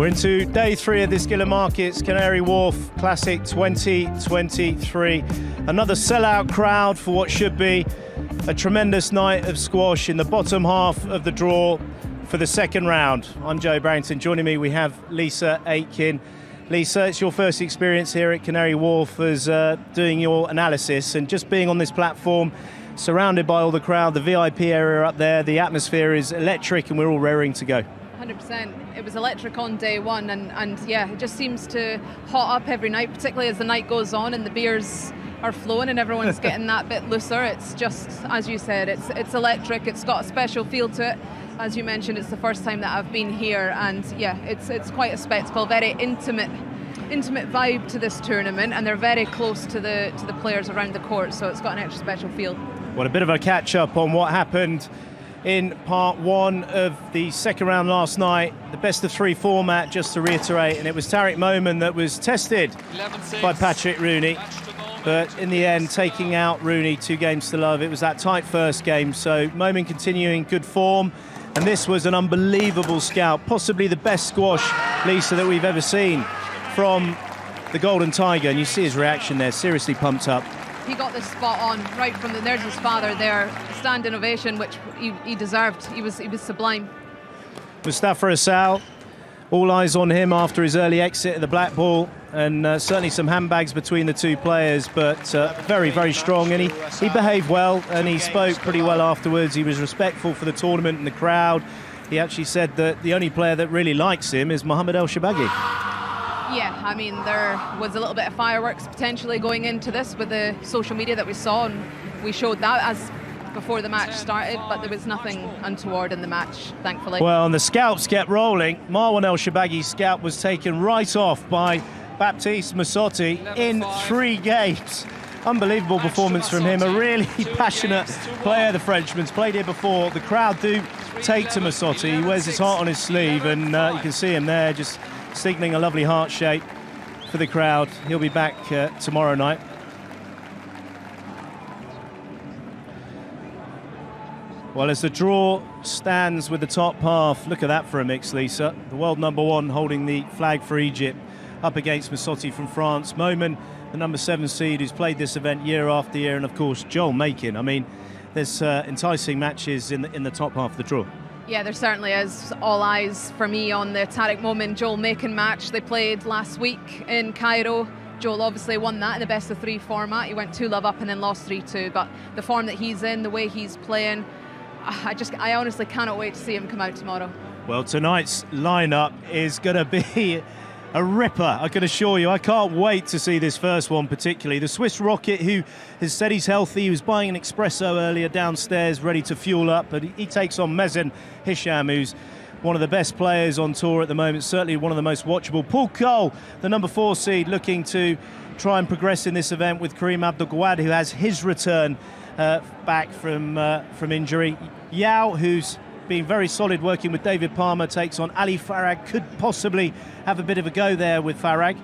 We're into day 3 of this Giller Markets Canary Wharf Classic 2023. Another sellout crowd for what should be a tremendous night of squash in the bottom half of the draw for the second round. I'm Joe Barrington. Joining me we have Lisa Aitken. Lisa, it's your first experience here at Canary Wharf as doing your analysis, and just being on this platform surrounded by all the crowd, the VIP area up there, the atmosphere is electric and we're all raring to go. 100%. It was electric on day one, and yeah, it just seems to hot up every night, particularly as the night goes on and the beers are flowing and everyone's getting that bit looser. It's just, as you said, it's electric. It's got a special feel to it. As you mentioned, it's the first time that I've been here, and yeah, it's quite a spectacle. Very intimate vibe to this tournament, and they're very close to the players around the court, so it's got an extra special feel. Well, a bit of a catch up on what happened in part 1 of the second round last night, the best of 3 format, just to reiterate, and it was Tariq Momin that was tested by Patrick Rooney, but in the end taking out Rooney 2 games to love. It was that tight first game, so Momin continuing good form, and this was an unbelievable scalp, possibly the best squash, Lisa, that we've ever seen from the Golden Tiger, and you see his reaction there, seriously pumped up. He got this spot on right from there's his father there, standing ovation, which he deserved. He was sublime. Mustafa Asal, all eyes on him after his early exit of the black ball, and certainly some handbags between the two players, but very, very strong, and he behaved well, and he spoke pretty well afterwards. He was respectful for the tournament and the crowd. He actually said that the only player that really likes him is Mohammed El Shabagi. Yeah, I mean, there was a little bit of fireworks potentially going into this with the social media that we saw, and we showed that as before the match started, but there was nothing untoward in the match, thankfully. Well, and the scalps kept rolling. Marwan El Shabagi's scalp was taken right off by Baptiste Massotti in 3 games. Unbelievable performance from him, a really passionate player, the Frenchman's played here before. The crowd do take to Massotti. He wears his heart on his sleeve, and you can see him there just signalling a lovely heart shape for the crowd. He'll be back tomorrow night. Well, as the draw stands with the top half, look at that for a mix, Lisa. The world #1 holding the flag for Egypt up against Massotti from France. Momin, the number 7 seed, who's played this event year after year, and of course Joel Makin. I mean, there's enticing matches in the top half of the draw. Yeah, there certainly is. All eyes for me on the Tariq Momin Joel Makin match. They played last week in Cairo. Joel obviously won that in the best of 3 format. He went 2-love up and then lost 3-2. But the form that he's in, the way he's playing, I honestly cannot wait to see him come out tomorrow. Well, tonight's lineup is going to be a ripper, I can assure you. I can't wait to see this first one particularly. The Swiss Rocket, who has said he's healthy, he was buying an espresso earlier downstairs, ready to fuel up, but he takes on Mazen Hesham, who's one of the best players on tour at the moment, certainly one of the most watchable. Paul Cole, the number 4 seed, looking to try and progress in this event with Kareem Abdul-Gawad, who has his return back from injury. Yao, who's been very solid working with David Palmer, takes on Ali Farag, could possibly have a bit of a go there with Farag.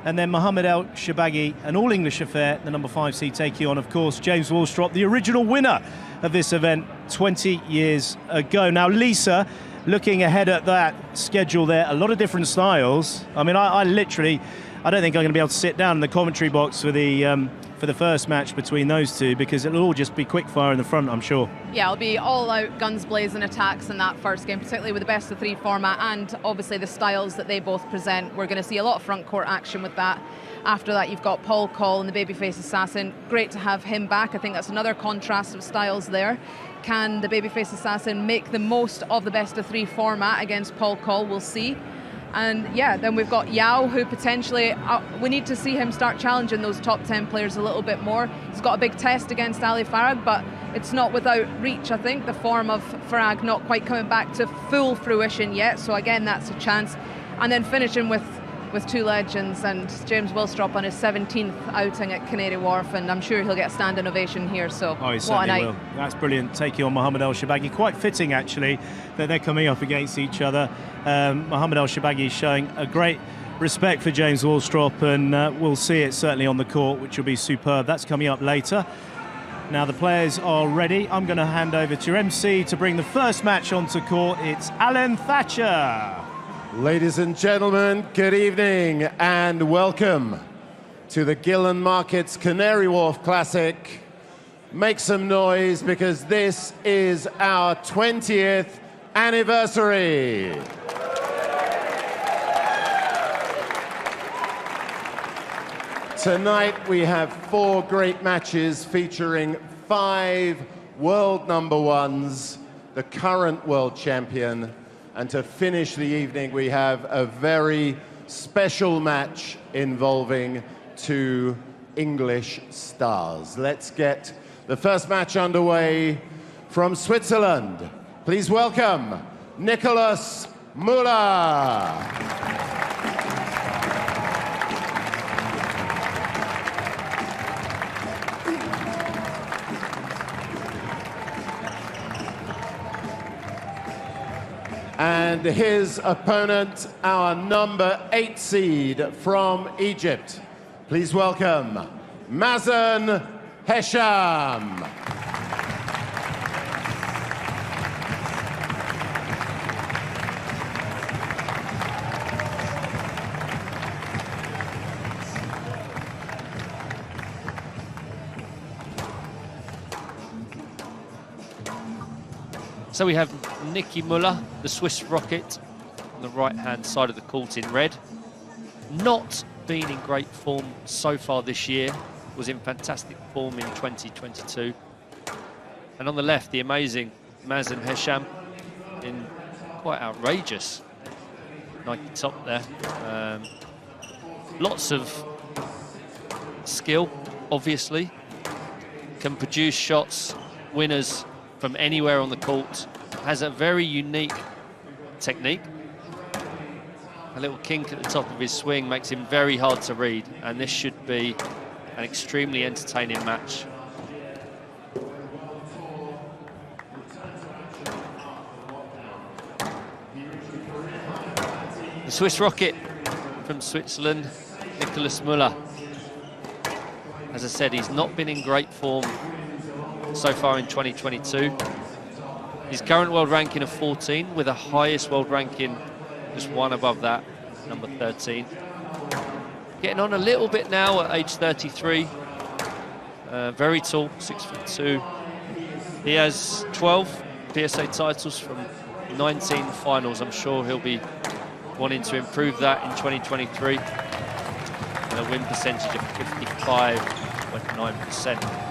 And then Mohammed El Shabagi, an all-English affair, the number 5 seed, taking on, of course, James Willstrop, the original winner of this event 20 years ago. Now, Lisa, looking ahead at that schedule there, a lot of different styles. I mean, I literally, I don't think I'm going to be able to sit down in the commentary box for the first match between those two, because it'll all just be quick fire in the front, I'm sure. Yeah, it'll be all out guns blazing attacks in that first game, particularly with the best of 3 format, and obviously the styles that they both present. We're going to see a lot of front court action with that. After that, you've got Paul Cole and the babyface assassin. Great to have him back. I think that's another contrast of styles there. Can the babyface assassin make the most of the best of 3 format against Paul Cole? We'll see. And yeah, then we've got Yao, who potentially, we need to see him start challenging those top 10 players a little bit more. He's got a big test against Ali Farag, but it's not without reach, I think. The form of Farag not quite coming back to full fruition yet, so again, that's a chance. And then finishing with 2 legends, and James Willstrop on his 17th outing at Canary Wharf, and I'm sure he'll get a standing ovation here, so he certainly will. That's brilliant, taking on Mohammed El Shabagi. Quite fitting, actually, that they're coming up against each other. Mohammed El Shabagi showing a great respect for James Willstrop, and we'll see it certainly on the court, which will be superb. That's coming up later. Now the players are ready. I'm going to hand over to your MC to bring the first match onto court. It's Alan Thatcher. Ladies and gentlemen, good evening and welcome to the Gillen Markets Canary Wharf Classic. Make some noise because this is our 20th anniversary. Tonight we have 4 great matches featuring 5 world number ones, the current world champion, and to finish the evening we have a very special match involving 2 English stars. Let's get the first match underway from Switzerland. Please welcome Nicolas Mueller. And his opponent, our number 8 seed from Egypt. Please welcome Mazen Hesham. So we have Nicolas Mueller, the Swiss rocket, on the right-hand side of the court in red. Not been in great form so far this year, was in fantastic form in 2022. And on the left, the amazing Mazen Hesham in quite outrageous Nike top there. Lots of skill, obviously. Can produce shots, winners from anywhere on the court. Has a very unique technique. A little kink at the top of his swing makes him very hard to read, and this should be an extremely entertaining match. The Swiss rocket from Switzerland, Nicolas Mueller. As I said, he's not been in great form so far in 2022. His current world ranking of 14, with the highest world ranking just one above that, number 13. Getting on a little bit now at age 33. Very tall, 6'2". He has 12 PSA titles from 19 finals. I'm sure he'll be wanting to improve that in 2023. And a win percentage of 55.9%.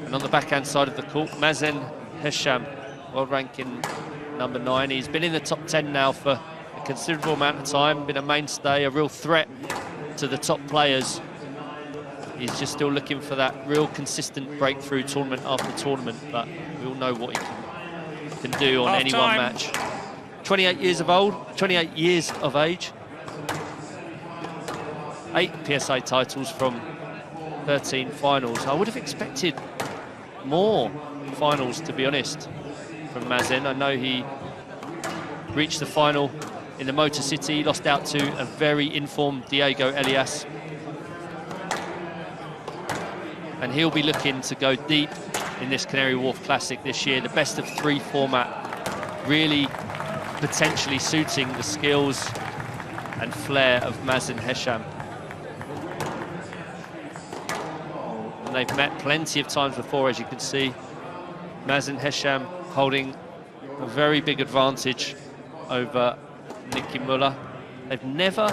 And on the backhand side of the court, Mazen Hesham, world ranking number 9. He's been in the top 10 now for a considerable amount of time, been a mainstay, a real threat to the top players. He's just still looking for that real consistent breakthrough tournament after tournament, but we all know what he can do on any one match. 28 years of age. 8 PSA titles from 13 finals. I would have expected more finals, to be honest, from Mazen. I know he reached the final in the Motor City, lost out to a very informed Diego Elias. And he'll be looking to go deep in this Canary Wharf Classic this year. The best of 3 format, really potentially suiting the skills and flair of Mazen Hesham. And they've met plenty of times before, as you can see. Mazen Hesham holding a very big advantage over Nicolas Mueller. They've never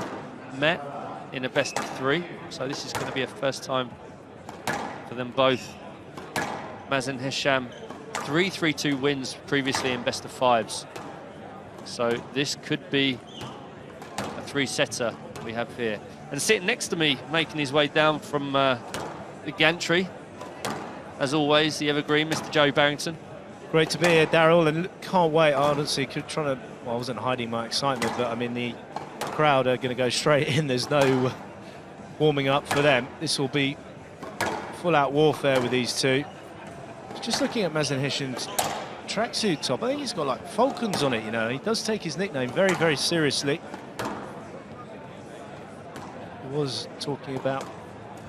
met in a best of 3, so this is going to be a first time for them both. Mazen Hesham, 3-3-2 wins previously in best of 5s. So this could be a 3-setter we have here. And sitting next to me, making his way down from the gantry, as always, the evergreen, Mr. Joe Barrington. Great to be here, Daryl, and can't wait. Honestly, I wasn't hiding my excitement, but I mean, the crowd are going to go straight in. There's no warming up for them. This will be full-out warfare with these two. Just looking at Mazen Hesham's tracksuit top, I think he's got like falcons on it, you know. He does take his nickname very, very seriously. he was talking about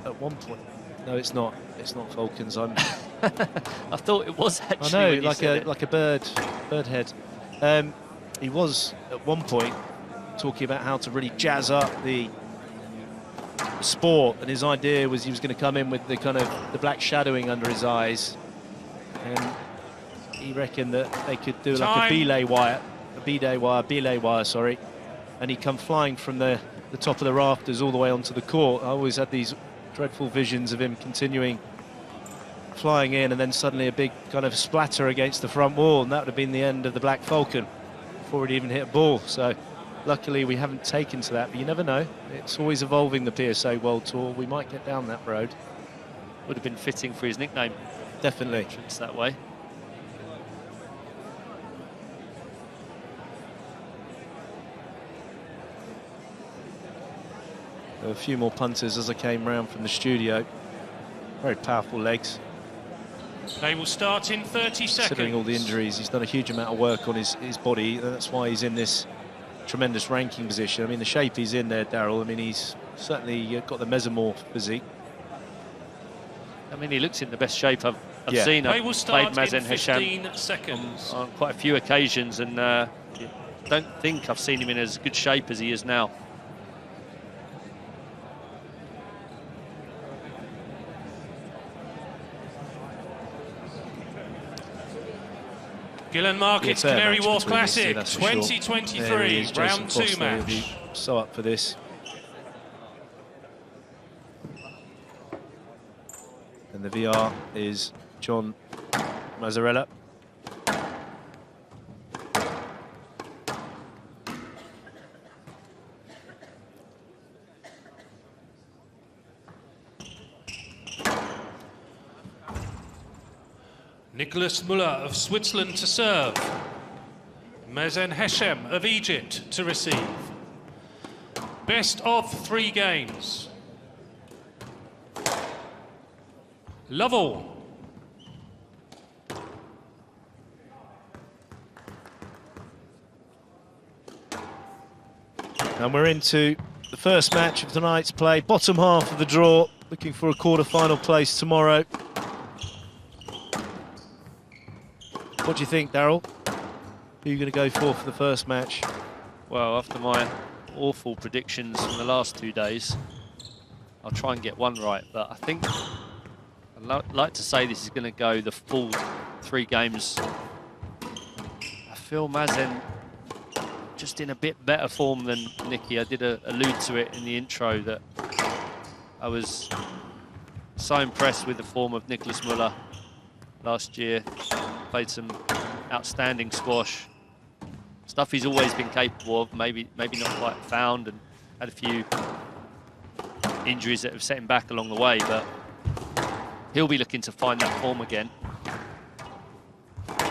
at one point. No, it's not. It's not falcons. I'm. I thought it was actually. I know, when you said like a bird head. He was at one point talking about how to really jazz up the sport, and his idea was he was going to come in with the kind of the black shadowing under his eyes, and he reckoned that they could do like a belay wire, sorry, and he'd come flying from the top of the rafters all the way onto the court. I always had these dreadful visions of him continuing flying in, and then suddenly a big kind of splatter against the front wall, and that would have been the end of the Black Falcon before it even hit a ball. So luckily we haven't taken to that, but you never know. It's always evolving, the PSA World Tour. We might get down that road. would have been fitting for his nickname. Definitely. It's that way. There were a few more punters as I came round from the studio. Very powerful legs. They will start in 30 seconds. Considering all the injuries, he's done a huge amount of work on his body. That's why he's in this tremendous ranking position. I mean, the shape he's in there, Daryl, I mean, he's certainly got the mesomorph physique. I mean, he looks in the best shape I've seen. They will start played Mazen in 15 Hesham seconds. on quite a few occasions, and don't think I've seen him in as good shape as he is now. Gillen Markets Canary Wharf Classic 2023 sure. round 2 match. So up for this. And the VR is John Mazzarella. Nicolas Mueller of Switzerland to serve. Mazen Hesham of Egypt to receive. Best of 3 games. Lovell. And we're into the first match of tonight's play, bottom half of the draw, looking for a quarter-final place tomorrow. What do you think, Daryl? Who are you going to go for the first match? Well, after my awful predictions from the last 2 days, I'll try and get one right, but I think I'd like to say this is going to go the full 3 games. I feel Mazen just in a bit better form than Nicky. I did allude to it in the intro that I was so impressed with the form of Nicolas Mueller last year. Played some outstanding squash. Stuff he's always been capable of, maybe not quite found, and had a few injuries that have set him back along the way, but he'll be looking to find that form again. But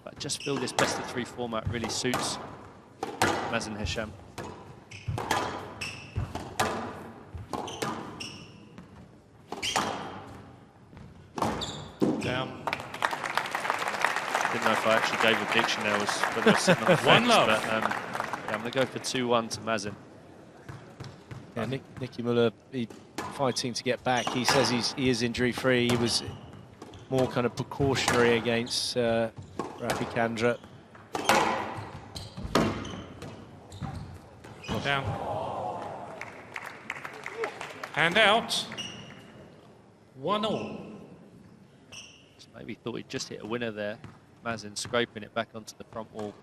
I just feel this best of 3 format really suits Mazen Hesham. Down. Didn't know if I actually gave a prediction there, was whether I was sitting on the fence, love. but yeah, I'm going to go for 2-1 to Mazen. Yeah, Nicky Muller fighting to get back. He says he is injury-free. He was more kind of precautionary against Rafi Kandra. Down. Hand out. 1-all. Maybe thought he'd just hit a winner there. Mazen scraping it back onto the front wall.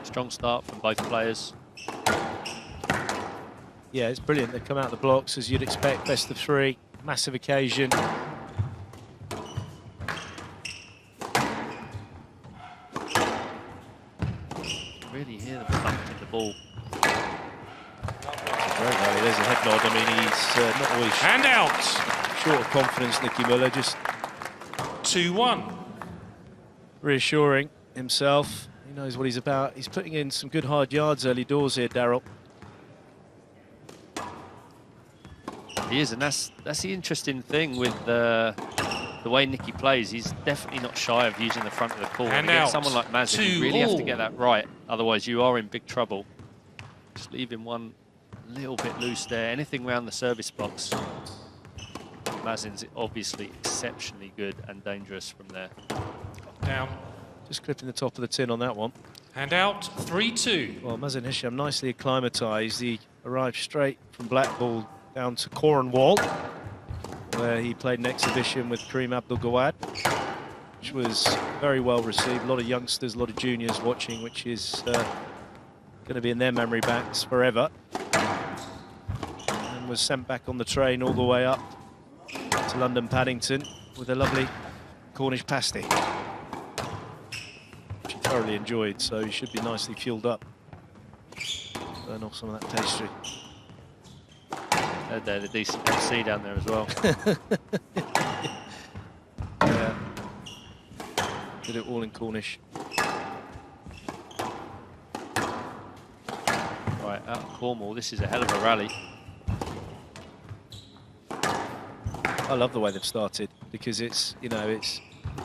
Strong start from both players. Yeah, it's brilliant. They come out the blocks as you'd expect, best of 3. massive occasion. Really hear them thumping the ball. Great rally. There's a head nod. I mean, he's not always And out. short of confidence, Nicky Mueller, just 2-1. reassuring himself. He knows what he's about. He's putting in some good hard yards early doors here, Daryl. He is, and that's the interesting thing with the way Nicky plays. He's definitely not shy of using the front of the court. And against out. someone like Mazen, you really have to get that right. Otherwise, you are in big trouble. Just leaving one a little bit loose there. Anything around the service box. Mazen's obviously exceptionally good and dangerous from there. Down. Just clipping the top of the tin on that one. And out, 3-2. Well, Mazen Hesham nicely acclimatised. He arrived straight from Blackpool down to Cornwall, where he played an exhibition with Kareem Abdul-Gawad, which was very well received. A lot of youngsters, a lot of juniors watching, which is going to be in their memory banks forever. And was sent back on the train all the way up to London Paddington with a lovely Cornish pasty, which he thoroughly enjoyed, so he should be nicely fueled up. Burn off some of that pastry. They're the decent MC down there as well. Yeah. Did it all in Cornish. Right, out of Cornwall, this is a hell of a rally. I love the way they've started, because it's, you know, it's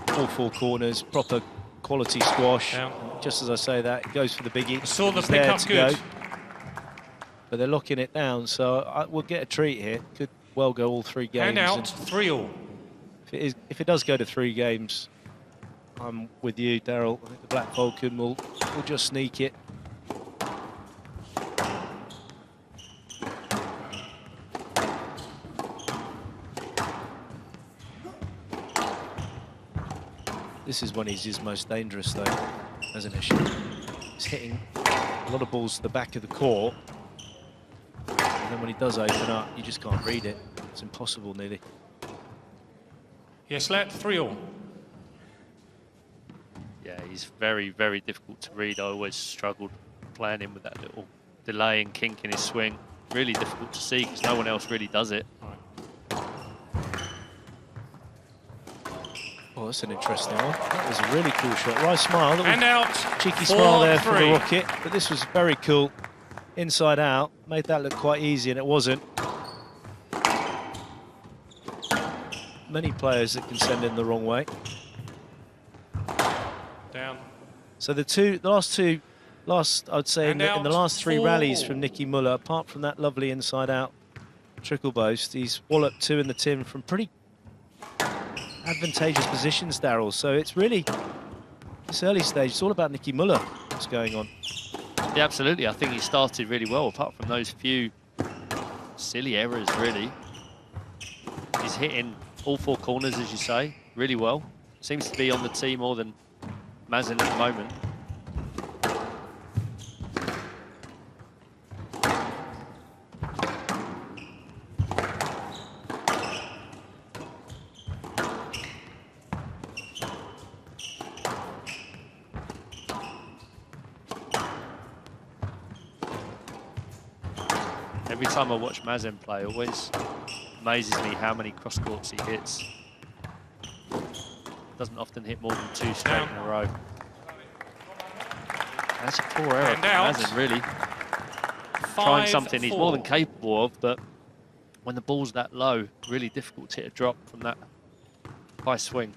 all four corners, proper quality squash. Yeah. Just as I say that, it goes for the biggie. I saw the It's there pick-up to good. go. But they're locking it down, so we'll get a treat here. Could well go all 3 games. And out, 3-all. If it does go to 3 games, I'm with you, Daryl. I think the Black Falcon will just sneak it. This is when he's his most dangerous, though, Mazen Hesham. He's hitting a lot of balls to the back of the court. And then when he does open up, you just can't read it. It's impossible, nearly. Yes, let 3-all. Yeah, he's very, very difficult to read. I always struggled playing him with that little delay and kink in his swing. Really difficult to see because no one else really does it. Oh, that's an interesting one. That was a really cool shot. Right smile. That was And out. cheeky smile there for the 4-3. rocket. But this was very cool. Inside out. Made that look quite easy, and it wasn't. Many players that can send in the wrong way. Down. So I'd say in And the out, last 3 4. rallies from Nicky Mueller, apart from that lovely inside out trickle boast, he's walloped 2 in the tin from pretty advantageous positions, Daryl. So it's really, this early stage, it's all about Nicky Mueller, what's going on. Yeah, absolutely. I think he started really well, apart from those few silly errors, really. He's hitting all 4 corners, as you say, really well. Seems to be on the tee more than Mazen at the moment. Every time I watch Mazen play, it always amazes me how many cross courts he hits. Doesn't often hit more than 2 straight in a row. That's a poor error from Mazen, really. Trying something he's more than capable of, but when the ball's that low, really difficult to hit a drop from that high swing.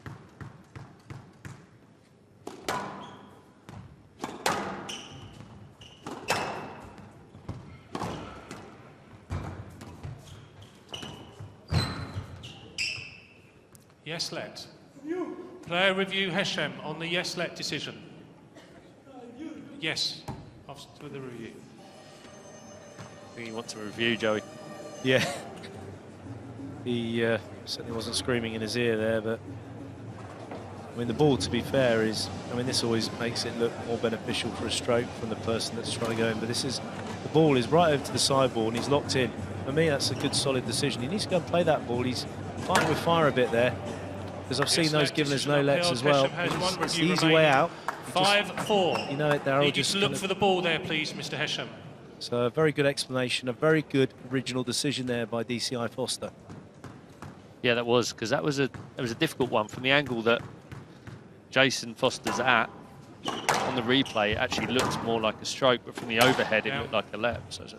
Yes, let. Player review Hesham on the yes, let decision. Yes, after the review. I think he wants a review, Joey. Yeah. He certainly wasn't screaming in his ear there, but I mean, the ball, to be fair, is, I mean, this always makes it look more beneficial for a stroke from the person that's trying to go in, but this is, the ball is right over to the sideboard and he's locked in. For me, that's a good, solid decision. He needs to go and play that ball. He's fighting with fire a bit there, because I've seen those given as no lets as well. It's the easy way out. 5-4. You know it, Darryl. Just look for the ball there, please, Mr. Hesham. So a very good explanation, a very good original decision there by DCI Foster. Yeah, that was, because that was a difficult one from the angle that Jason Foster's at. On the replay, it actually looked more like a stroke, but from the overhead, it looked like a lep. So it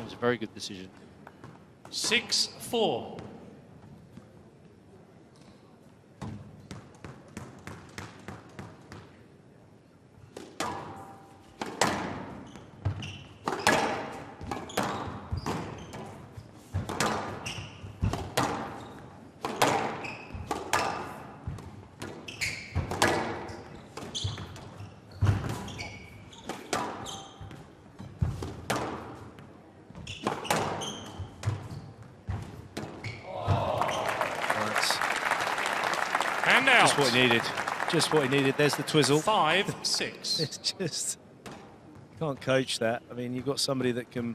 was a very good decision. 6-4. And out. Just what he needed. Just what he needed. There's the twizzle. 5-6. It's just, you can't coach that. I mean, you've got somebody that can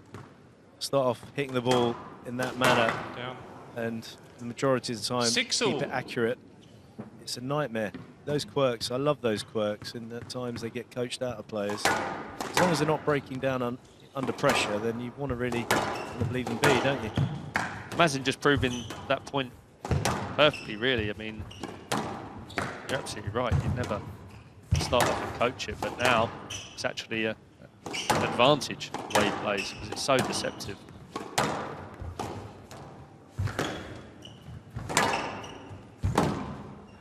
start off hitting the ball in that manner, and the majority of the time keep it accurate. It's a nightmare. Those quirks, I love those quirks, and at times they get coached out of players. As long as they're not breaking down under pressure, then you want to really believe them be, don't you? Mazen just proving that point perfectly, really. I mean, you're absolutely right. You'd never start off and coach it, but now it's actually an advantage the way he plays, because it's so deceptive.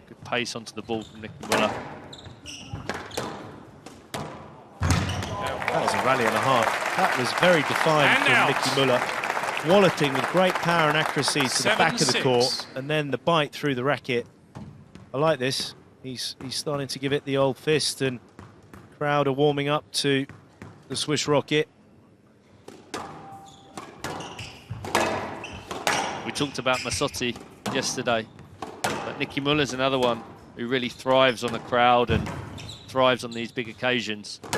Good pace onto the ball from Nicolas Mueller. That was a rally and a half. That was very defined from Nicolas Mueller. Walleting with great power and accuracy to the back of the court, and then the bite through the racket. I like this. He's starting to give it the old fist, and crowd are warming up to the Swiss Rocket. We talked about Massotti yesterday, but Nicky Muller's another one who really thrives on the crowd and thrives on these big occasions. Oh,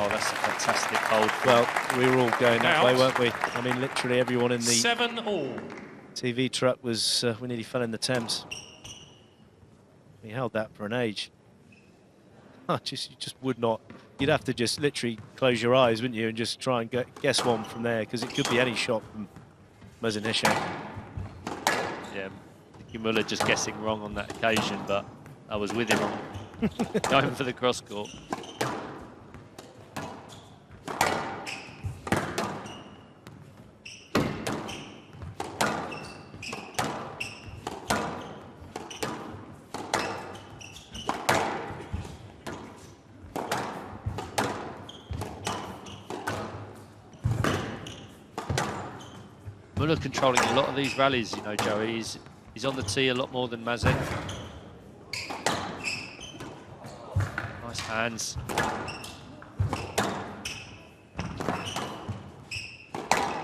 that's a fantastic hold. Well, we were all going that way, weren't we? I mean, literally everyone in the 7-all. TV truck was, we nearly fell in the Thames. He held that for an age. You just would not. You'd have to just literally close your eyes, wouldn't you, and just try and guess one from there, because it could be any shot from Mazen Hesham. Yeah, Nicky Muller just guessing wrong on that occasion, but I was with him on going for the cross court. Muller controlling a lot of these rallies, you know, Joey. He's on the tee a lot more than Mazen. Nice hands.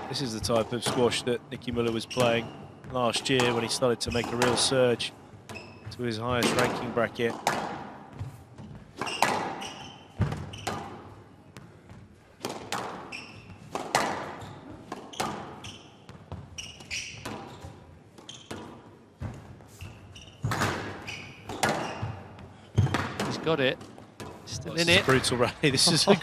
This is the type of squash that Nicky Muller was playing last year when he started to make a real surge to his highest ranking bracket. Got it. Still in it. Brutal rally. This is a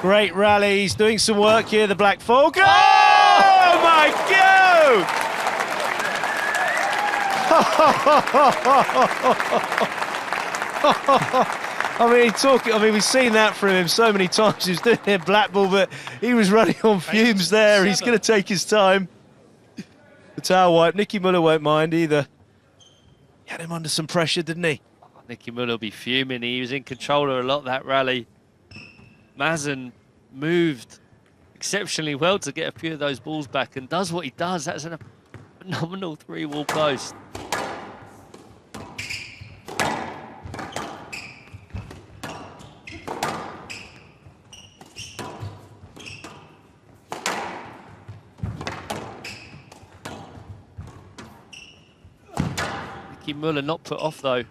great rally. He's doing some work here, the Black Falk. Oh my God! I mean, we've seen that from him so many times. He was doing it in black ball, but he was running on fumes there. He's going to take his time. The towel wipe. Nicky Muller won't mind either. He had him under some pressure, didn't he? Nicky Muller will be fuming. He was in control of a lot of that rally. Mazen moved exceptionally well to get a few of those balls back and does what he does. That's a phenomenal three-wall post. Nicky Muller not put off though.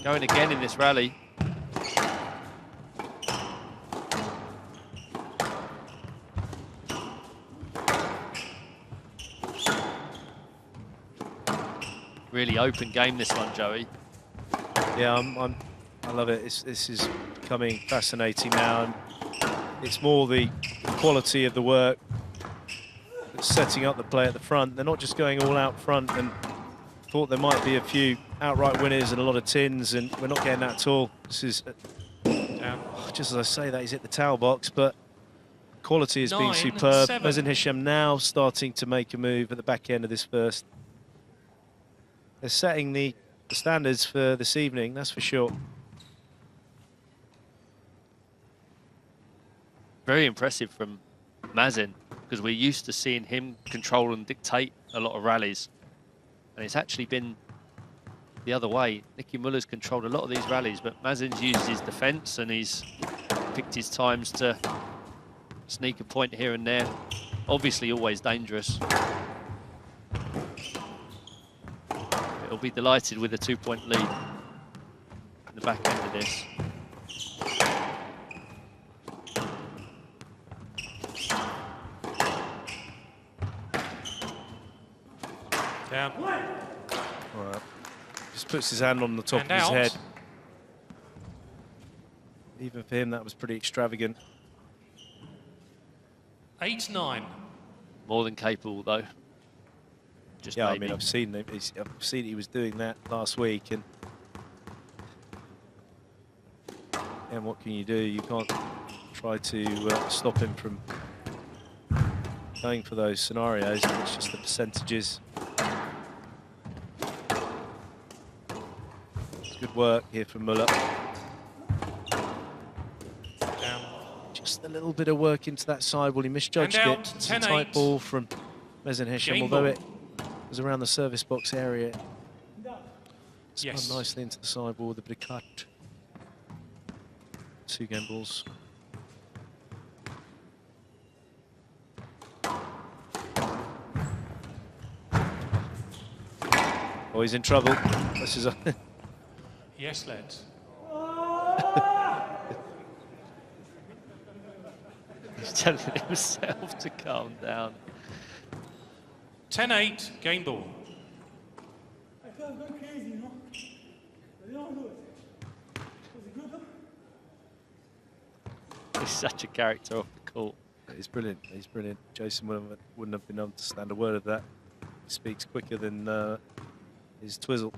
Going again in this rally. Really open game, this one, Joey. Yeah, I love it. This is becoming fascinating now, and it's more the quality of the work that's setting up the play at the front. They're not just going all out front, and thought there might be a few outright winners and a lot of tins, and we're not getting that at all. This is, just as I say that, he's hit the towel box, but quality has been superb. Mazen Hesham now starting to make a move at the back end of this first. They're setting the standards for this evening, that's for sure. Very impressive from Mazen, because we're used to seeing him control and dictate a lot of rallies. And it's actually been the other way. Nicky Muller's controlled a lot of these rallies, but Mazen's used his defence and he's picked his times to sneak a point here and there. Obviously always dangerous. He'll be delighted with a 2-point lead in the back end of this. Down. Right. Just puts his hand on the top of his head. Even for him, that was pretty extravagant. 8-9. More than capable, though. Just yeah, maybe. I mean, I've seen he was doing that last week, and what can you do? You can't try to stop him from going for those scenarios. It's just the percentages. It's good work here from Muller. Down. Just a little bit of work into that side. Well, he misjudged it. It's a tight ball from Mazen Hesham, although it was around the service box area. Spun nicely into the sideboard with a bit of cut. 2 game balls. Oh, he's in trouble. This is Yes, lads. He's telling himself to calm down. 10-8, game ball. I felt going crazy, you know. I didn't want to do it. Was it good though? He's such a character off the court. He's brilliant. He's brilliant. Jason wouldn't have been able to stand a word of that. He speaks quicker than his twizzle.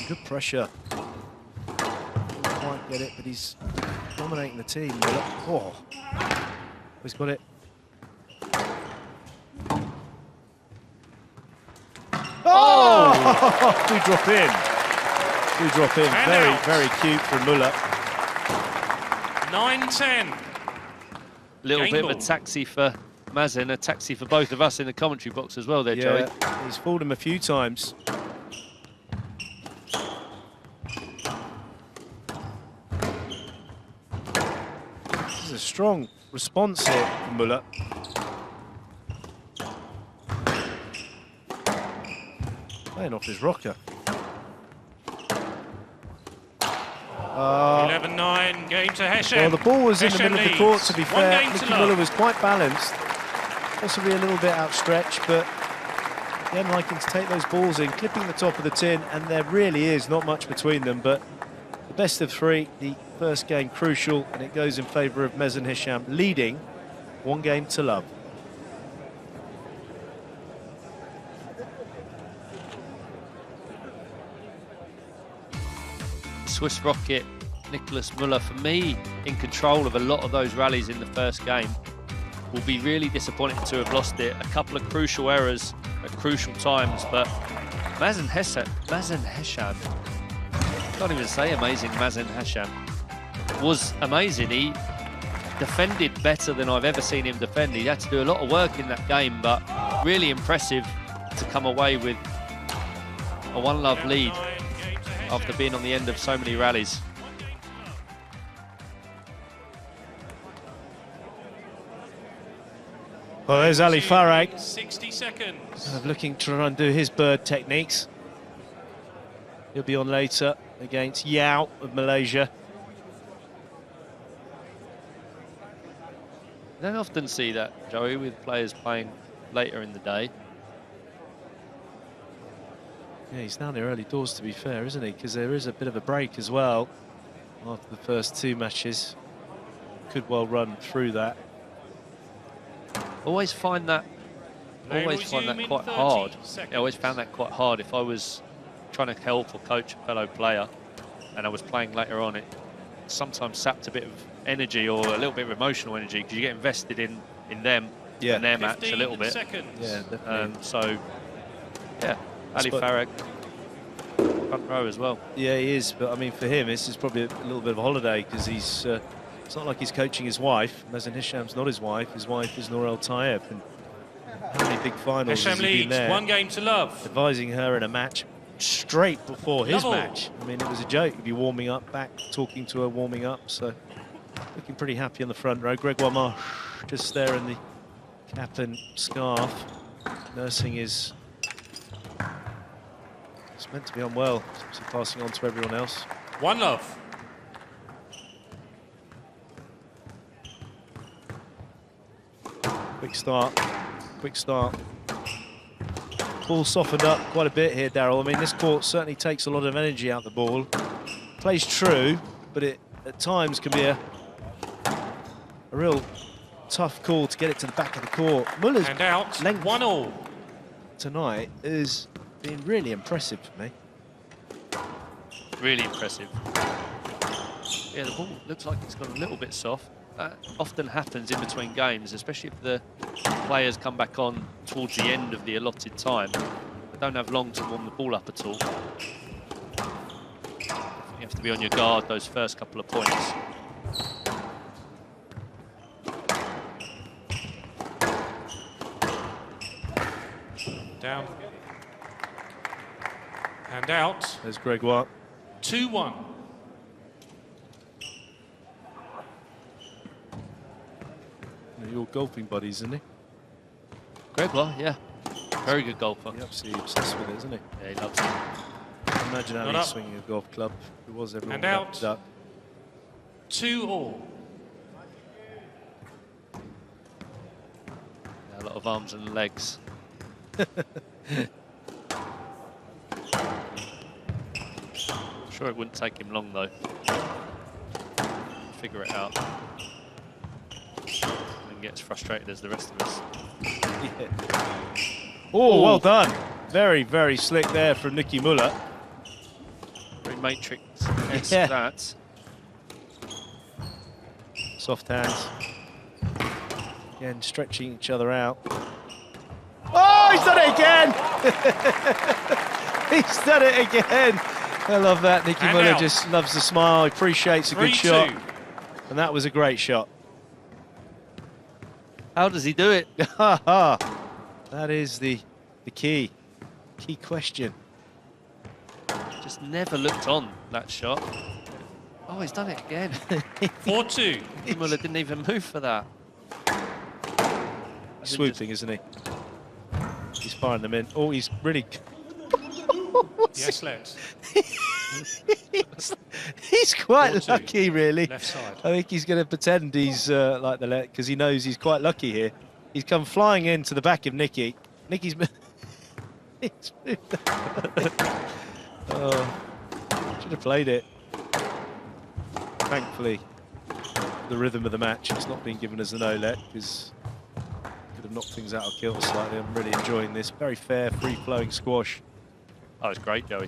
Good pressure. Didn't quite get it, but he's dominating the team. Oh, he's got it. Oh! Do drop in. Do drop in. And very, out. very cute from Muller. 9-10. Little Game bit ball. of a taxi for Mazen, a taxi for both of us in the commentary box as well there, Joey. Yeah, he's fooled him a few times. This is a strong response here from Muller. Playing off his rocker. 11-9, game to Hesham. Well, the ball was in the Hesham middle of the leads. court, to be 1 fair. game to Nicky love. Muller was quite balanced, possibly a little bit outstretched, but again, liking to take those balls in, clipping the top of the tin, and there really is not much between them, but the best of 3, the first game crucial, and it goes in favour of Mazen Hesham, leading 1 game to love. Swiss rocket, Nicolas Mueller, for me, in control of a lot of those rallies in the first game. Will be really disappointed to have lost it. A couple of crucial errors at crucial times, but Mazen Hesham, can't even say amazing, Mazen Hesham, was amazing. He defended better than I've ever seen him defend. He had to do a lot of work in that game, but really impressive to come away with a 1-love lead after being on the end of so many rallies. Well, there's Ali Farag, 60 seconds. looking to try and do his bird techniques. He'll be on later. against Yao of Malaysia. You don't often see that, Joey, with players playing later in the day. Yeah, he's down there early doors, to be fair, isn't he? Because there is a bit of a break as well after the first 2 matches. Could well run through that. Always find that quite hard. I always found that quite hard. If I was trying to help or coach a fellow player and I was playing later on, it sometimes sapped a bit of energy or a little bit of emotional energy because you get invested in them and their match a little bit. Yeah, definitely. So, yeah, Ali Farag, front row as well. Yeah, he is. But I mean, for him, this is probably a little bit of a holiday because he's. It's not like he's coaching his wife. Mazen Hesham's not his wife. His wife is Nour El Tayeb. And how many big finals Hesham has he been leads there? 1 game to love. Advising her in a match straight before his Double. match. I mean, it was a joke. He'd be warming up, back talking to her, warming up. So looking pretty happy on the front row. Gregoire Marche just there in the cap and scarf, nursing his. It's meant to be unwell, so passing on to everyone else. 1 love. Quick start, quick start. Ball softened up quite a bit here, Daryl. I mean, this court certainly takes a lot of energy out the ball. Plays true, but it at times can be a real tough call to get it to the back of the court. Muller's And out, length 1-1. tonight has been really impressive for me. Really impressive. Yeah, the ball looks like it's gone a little bit soft. That often happens in between games, especially if the players come back on towards the end of the allotted time. They don't have long to warm the ball up at all. You have to be on your guard those first couple of points. Down. And out. There's Gregoire. 2-1. Your golfing buddies, isn't he? Gregoire, yeah. Very good golfer. He's absolutely obsessed with it, isn't he? Yeah, he loves it. Imagine how Not he's up. swinging a golf club. If it was everyone And wrapped out. up. 2-all. Yeah, a lot of arms and legs. I'm sure it wouldn't take him long though. Figure it out. And gets frustrated as the rest of us. Yeah. Oh, well done. Very, very slick there from Nicky Muller. Very matrix Yeah. that. Soft hands. Again, stretching each other out. Oh, he's done it again! He's done it again! I love that. Nicky And Muller out. just loves the smile, appreciates a good 3-2. shot. And that was a great shot. How does he do it? That is the key question. Just never looked on that shot. Oh, he's done it again. 4-2. Muller didn't even move for that. Swooping, isn't he? He's firing them in. Oh, he's really... Yes, let's. He's quite 4-2. lucky, really. Left side. I think he's going to pretend he's like the let because he knows he's quite lucky here. He's come flying into the back of Nicky. Nicky's he's moved. Oh, should have played it. Thankfully, the rhythm of the match has not been given as a no-let because could have knocked things out of kilter slightly. I'm really enjoying this. Very fair, free-flowing squash. Oh, it's great, Joey.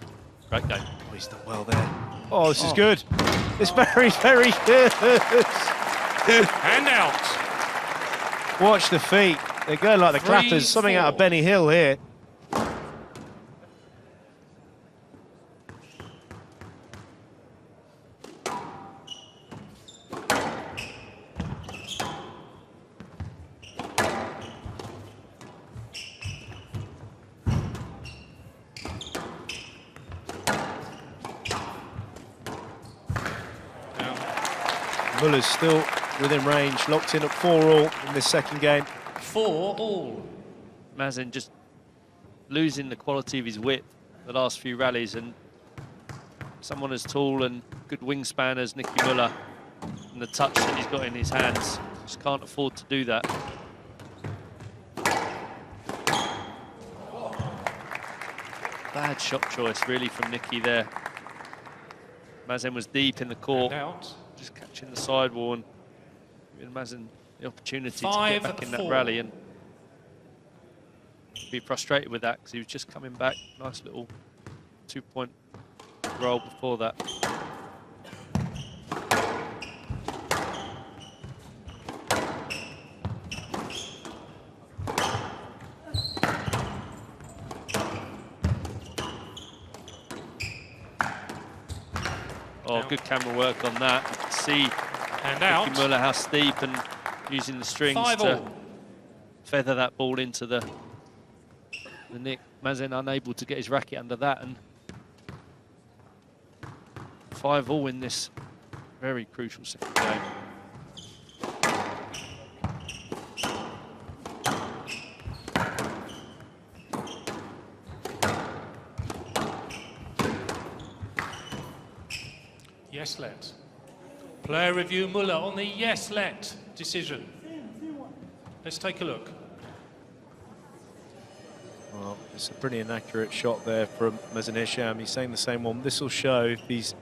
Great game. Oh, he's done well there. Oh, this is good. It's very, very good. And out. Watch the feet. They're going like the 3-4. clappers. Something out of Benny Hill here. Muller's still within range, locked in at 4-all in this second game. 4-all. Mazen just losing the quality of his whip the last few rallies and someone as tall and good wingspan as Nicky Muller, and the touch that he's got in his hands, just can't afford to do that. Bad shot choice, really, from Nicky there. Mazen was deep in the court, just catching the sidewall and giving Mazen the opportunity to get back in that rally, and be frustrated with that because he was just coming back. Nice little 2-point roll before that. Oh, good camera work on that. You can see Nicky Muller how steep, and using the strings to feather that ball into the nick. Mazen unable to get his racket under that, and 5-all in this very crucial second game. Yes, let. Player review Muller on the yes, let decision. Let's take a look. Well, it's a pretty inaccurate shot there from Mazen Hesham. He's saying the same one. This will show if he's...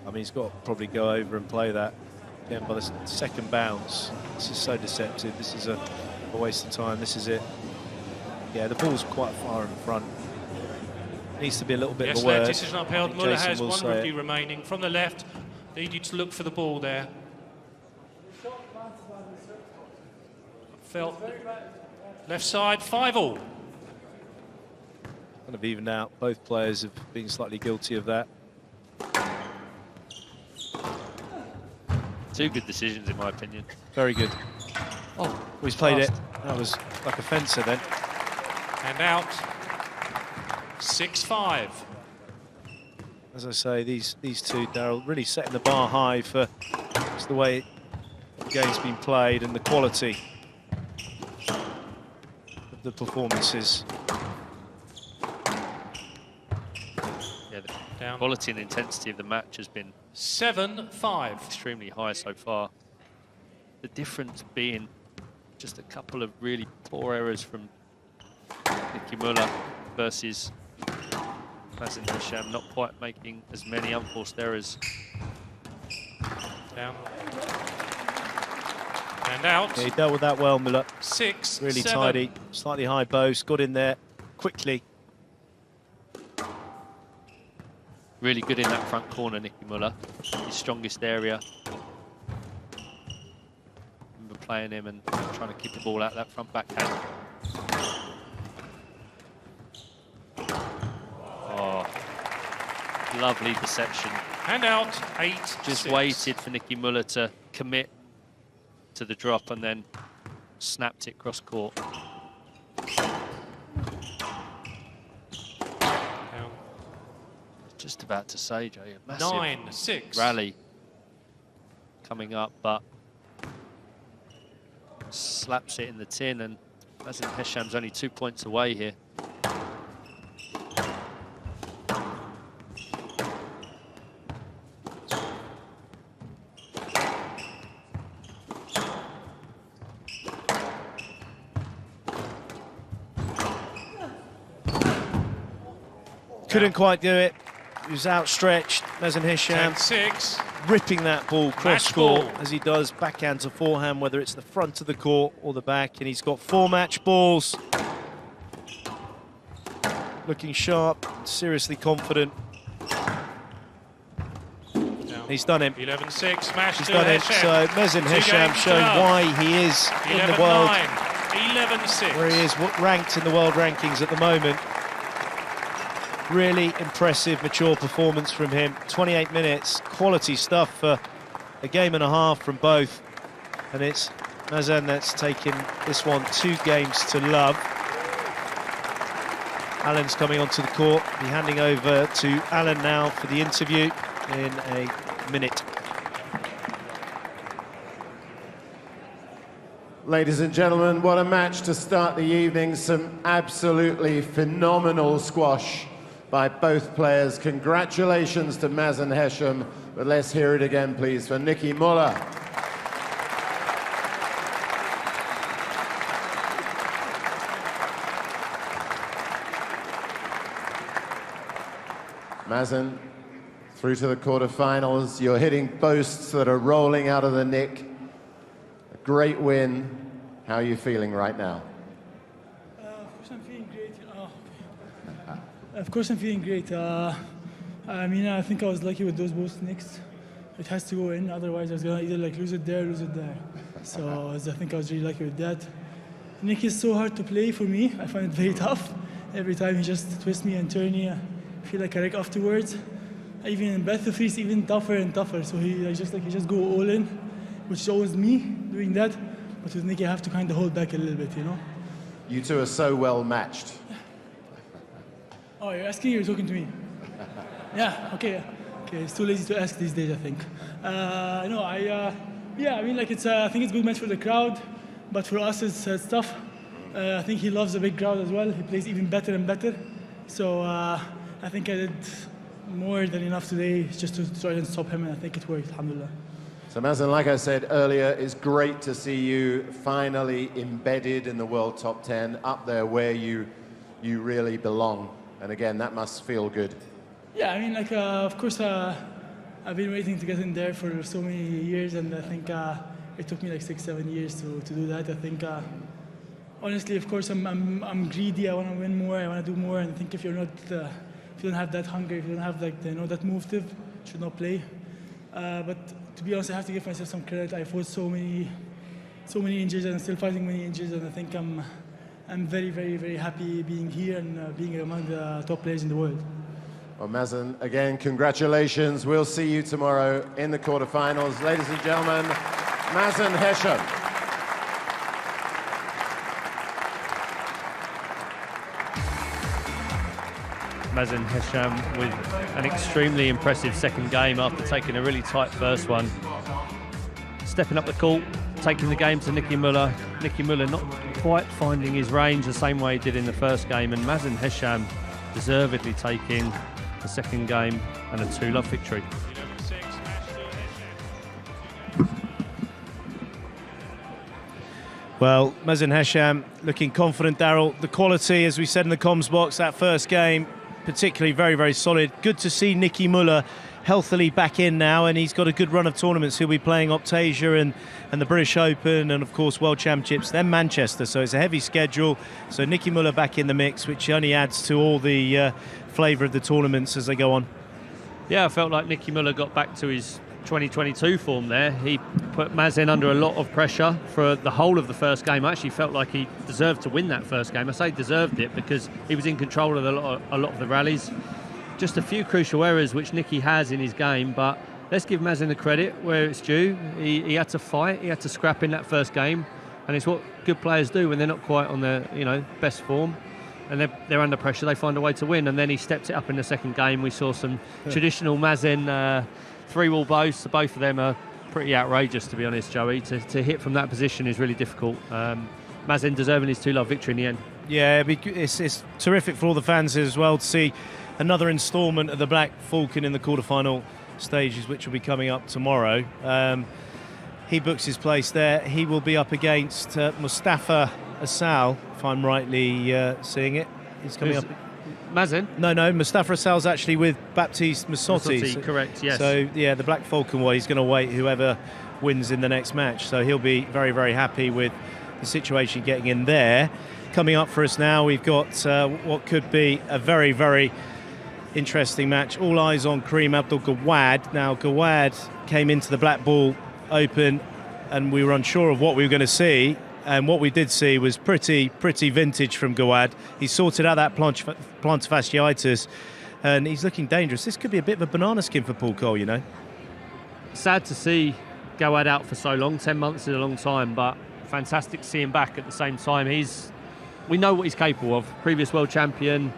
I mean, he's got to probably go over and play that again by the second bounce. This is so deceptive. This is a waste of time. This is it. Yeah, the ball's quite far in front. Needs to be a little bit of a word. Decision upheld. Muller has one review remaining. From the left, need you to look for the ball there. Felt left side, 5-all. Kind of evened out. Both players have been slightly guilty of that. Two good decisions, in my opinion. Very good. Oh, he's played it. That was like a fencer then. And out. 6-5. As I say, these two, Daryl, really setting the bar high for just the way the game's been played and the quality of the performances. Yeah, the quality and intensity of the match has been 7-5. extremely high so far. The difference being just a couple of really poor errors from Nicky Muller versus Mazen Hesham, not quite making as many unforced errors. Down. And out. Yeah, he dealt with that well, Muller. 6-7. Really tidy, slightly high boast, got in there quickly. Really good in that front corner, Nicky Muller. His strongest area. Remember playing him and trying to keep the ball out that front backhand. Oh, lovely deception. And out, 8-6. Just waited for Nicky Muller to commit to the drop and then snapped it cross court. Just about to say, Jay, a massive 9-6 rally coming up, but slaps it in the tin, and Mazen Hesham's only 2 points away here. Couldn't quite do it. He was outstretched. Mazen Hesham 10-6. ripping that ball cross court as he does backhand to forehand, whether it's the front of the court or the back, and he's got 4 match balls. Looking sharp, seriously confident. He's done him. 11-6, match. He's done it. So Mazen Hesham showing why he is in the world, 11-6. where he is ranked in the world rankings at the moment. Really impressive, mature performance from him. 28 minutes, quality stuff for a game and a half from both. And it's Mazen that's taken this one 2 games to love. Alan's coming onto the court. Be handing over to Alan now for the interview in a minute. Ladies and gentlemen, what a match to start the evening. Some absolutely phenomenal squash by both players. Congratulations to Mazen Hesham, but let's hear it again, please, for Nicky Muller. Mazen, through to the quarterfinals. You're hitting boasts that are rolling out of the nick. A great win. How are you feeling right now? Of course I'm feeling great. Of course I'm feeling great. I mean, I think I was lucky with those both nicks. It has to go in, otherwise I was gonna either like lose it there or lose it there. So I think I was really lucky with that. Nick is so hard to play for me. I find it very tough. Every time he just twists me and turns me, I feel like I wreck afterwards. Even in best of three, it's even tougher and tougher. So he just go all in, which is always me doing that. But with Nicky, I have to kind of hold back a little bit, you know? You two are so well matched. Oh, you're asking or you're talking to me? Yeah, okay. Okay, it's too lazy to ask these days, I think. Yeah, I mean, like, I think it's a good match for the crowd, but for us, it's tough. I think he loves a big crowd as well. He plays even better and better. So I think I did more than enough today just to try and stop him, and I think it worked, alhamdulillah. So Mazen, like I said earlier, it's great to see you finally embedded in the world top 10, up there where you really belong. And again, that must feel good. Yeah, I mean, like, of course, I've been waiting to get in there for so many years, and I think it took me like 6-7 years to do that. I think, honestly, of course, I'm greedy. I want to win more. I want to do more. And I think if you're not, if you don't have that hunger, if you don't have like that motive, you should not play. But to be honest, I have to give myself some credit. I fought so many injuries, and I'm still fighting many injuries. And I think I'm very, very, very happy being here and being among the top players in the world. Well, Mazen, again, congratulations. We'll see you tomorrow in the quarterfinals. Ladies and gentlemen, Mazen Hesham. Mazen Hesham with an extremely impressive second game after taking a really tight first one. Stepping up the court, taking the game to Nicky Mueller. Nicky Mueller not quite finding his range the same way he did in the first game, and Mazen Hesham deservedly taking the second game and a 2-love victory. Well, Mazen Hesham looking confident, Daryl. The quality, as we said in the comms box, that first game, particularly very, very solid. Good to see Nicky Mueller healthily back in now, and he's got a good run of tournaments. He'll be playing Optasia and the British Open and, of course, World Championships, then Manchester. So it's a heavy schedule. So Nicky Mueller back in the mix, which only adds to all the flavour of the tournaments as they go on. Yeah, I felt like Nicky Mueller got back to his 2022 form there. He put Mazen under a lot of pressure for the whole of the first game. I actually felt like he deserved to win that first game. I say deserved it because he was in control of a lot of the rallies. Just a few crucial errors which Nicky has in his game, but let's give Mazen the credit where it's due. He had to fight, he had to scrap in that first game, and it's what good players do when they're not quite on their best form. And they're under pressure, they find a way to win. And then he stepped it up in the second game. We saw some traditional Mazen three-wall boasts. Both of them are pretty outrageous, to be honest, Joey. To hit from that position is really difficult. Mazen deserving his 2-love victory in the end. Yeah, it's terrific for all the fans as well to see another instalment of the Black Falcon in the quarterfinal stages, which will be coming up tomorrow. He books his place there. He will be up against Mustafa Asal, if I'm rightly seeing it. He's coming up. Mazen? No, Mustafa Asal's actually with Baptiste Massotti. Correct, yes. So, yeah, the Black Falcon way, he's going to wait whoever wins in the next match. So he'll be very, very happy with the situation getting in there. Coming up for us now, we've got what could be a very, very interesting match. All eyes on Kareem Abdul-Gawad. Now, Gawad came into the Black Ball Open and we were unsure of what we were going to see. And what we did see was pretty vintage from Gawad. He sorted out that plantar fasciitis, and he's looking dangerous. This could be a bit of a banana skin for Paul Cole, you know. Sad to see Gawad out for so long. 10 months is a long time, but fantastic to see him back at the same time. We know what he's capable of. Previous world champion,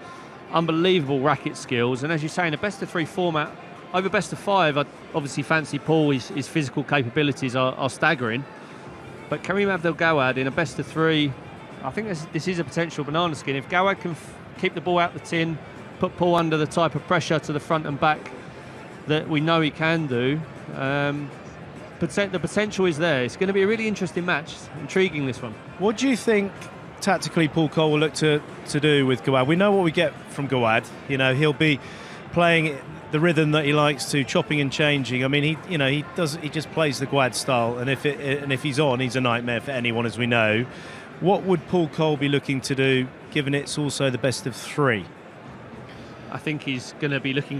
unbelievable racket skills, and as you say, in a best-of-3 format, over best-of-5, I obviously fancy Paul. His physical capabilities are staggering. But Kareem Abdul-Gawad in a best-of-3, I think this is a potential banana skin. If Gawad can keep the ball out the tin, put Paul under the type of pressure to the front and back that we know he can do. The potential is there. It's going to be a really interesting match. Intriguing, this one. What do you think tactically Paul Cole will look to do with Gawad? We know what we get from Gawad. You know, he'll be playing the rhythm that he likes to, chopping and changing. I mean, he just plays the Gawad style, and if he's on, he's a nightmare for anyone, as we know. What would Paul Cole be looking to do, given it's also the best of three? I think he's going to be looking